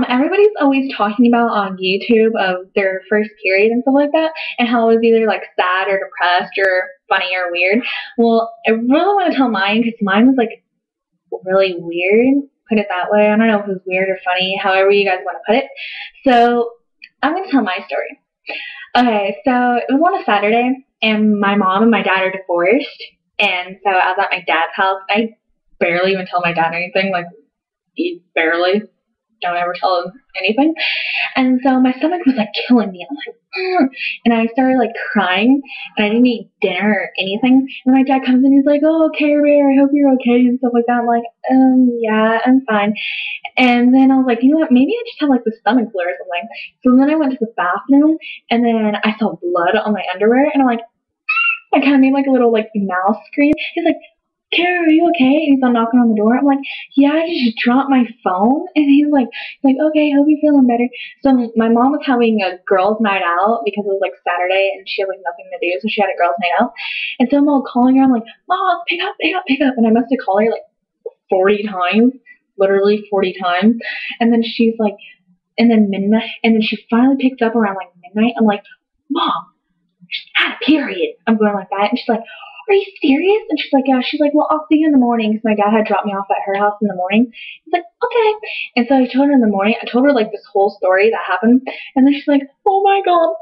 Everybody's always talking about on YouTube of their first period and stuff like that, and how it was either like sad or depressed or funny or weird. Well, I really want to tell mine because mine was like really weird. Put it that way. I don't know if it was weird or funny, however you guys want to put it. So I'm gonna tell my story. Okay, so it was on a Saturday, and my mom and my dad are divorced, and so I was at my dad's house. I barely even tell my dad anything, like barely. Don't ever tell him anything. And so my stomach was like killing me. I'm like, "Ugh." And I started like crying, and I didn't eat dinner or anything. And my dad comes in, he's like, "Oh, Care Bear, I hope you're okay," and stuff like that. I'm like, yeah, I'm fine. And then I was like, you know what, maybe I just have like the stomach flu or something. So then I went to the bathroom, and then I saw blood on my underwear, and I'm like, I kind of made like a little like mouse scream. He's like, "Kara, are you okay?" And he's knocking on the door. I'm like, "Yeah, I just dropped my phone." And he's like, "Okay, hope you're feeling better." So my mom was having a girls' night out because it was like Saturday and she had like nothing to do, so she had a girls' night out. And so I'm all calling her. I'm like, "Mom, pick up, pick up, pick up." And I must have called her like 40 times, literally 40 times. And then she's like, and then midnight, and then she finally picks up around like midnight. I'm like, "Mom, just had a period." I'm going like that, and she's like, "Are you serious?" And she's like, "Yeah." She's like, "Well, I'll see you in the morning," because my dad had dropped me off at her house in the morning. He's like, "Okay." And so I told her in the morning. I told her like this whole story that happened, and then she's like, "Oh my god,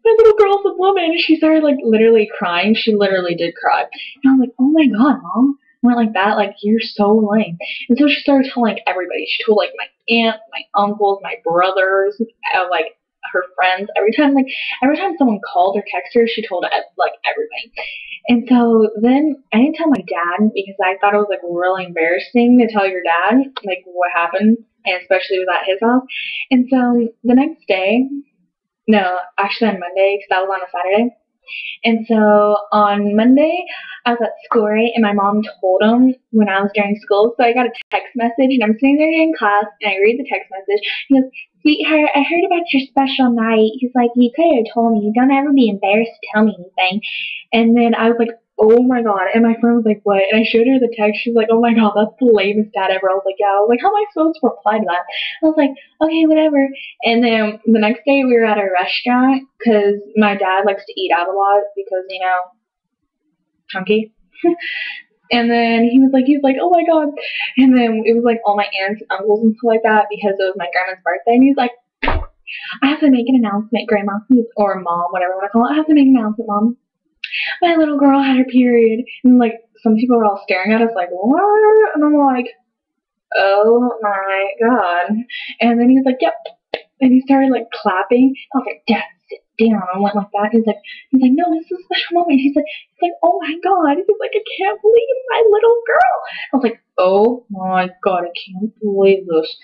my little girl's a woman." And she started like literally crying. She literally did cry, and I'm like, "Oh my god, Mom." I went like that, like, "You're so lame." And so she started telling everybody. She told like my aunt, my uncles, my brothers, like her friends. Every time someone called or texted her, she told like everybody. And so then I didn't tell my dad because I thought it was like really embarrassing to tell your dad like what happened, and especially it was at his house. And so the next day, no, actually on Monday, because that was on a Saturday. And so on Monday, I was at school, right, and my mom told him when I was during school. So I got a text message, and I'm sitting there in class, and I read the text message. He goes, "Sweetheart, I heard about your special night." He's like, "You could have told me. Don't ever be embarrassed to tell me anything." And then I was like, "Oh my god." And my friend was like, "What?" And I showed her the text. She's like, "Oh my god, that's the lamest dad ever." I was like, "Yeah." I was like, "How am I supposed to reply to that?" I was like, "Okay, whatever." And then the next day we were at a restaurant because my dad likes to eat out a lot because, chunky. And then he's like, "Oh my god." And then it was like all my aunts and uncles and stuff like that because it was my grandma's birthday. And he's like, "I have to make an announcement, Grandma," or Mom, whatever you want to call it. "I have to make an announcement, Mom. My little girl had her period." And like some people were all staring at us like, "What?" And I'm like, "Oh my god." And then he's like, "Yep." And he started like clapping. I was like, "Dad, sit down." I went like that. He's like, "No, this is a special moment." He's like, "Oh my god." He's like, "I can't believe my little girl." I was like, "Oh my god, I can't believe this."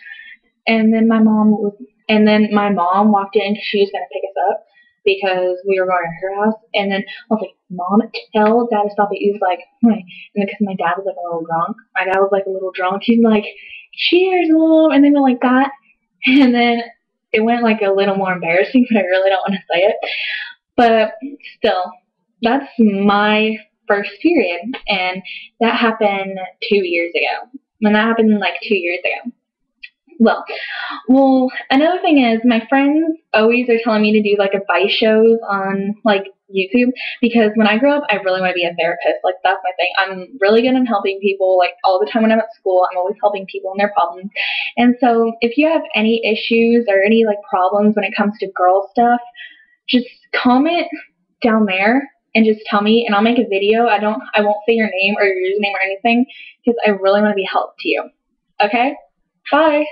And then my mom walked in because she was gonna pick us up because we were going to her house. And then I was like, "Mom, tell Dad to stop it." He was like, "Hmm." And because my dad was like a little drunk, he's like, "Cheers, Mom." And then we're like that. And then it went like a little more embarrassing, but I really don't want to say it. But still, that's my first period, and that happened 2 years ago. And that happened like 2 years ago. Well, another thing is my friends always are telling me to do like advice shows on like YouTube because when I grow up, I really want to be a therapist. Like that's my thing. I'm really good at helping people. Like all the time when I'm at school, I'm always helping people and their problems. And so if you have any issues or any like problems when it comes to girl stuff, just comment down there and just tell me, and I'll make a video. I won't say your name or your username or anything because I really want to be help to you. Okay? Bye.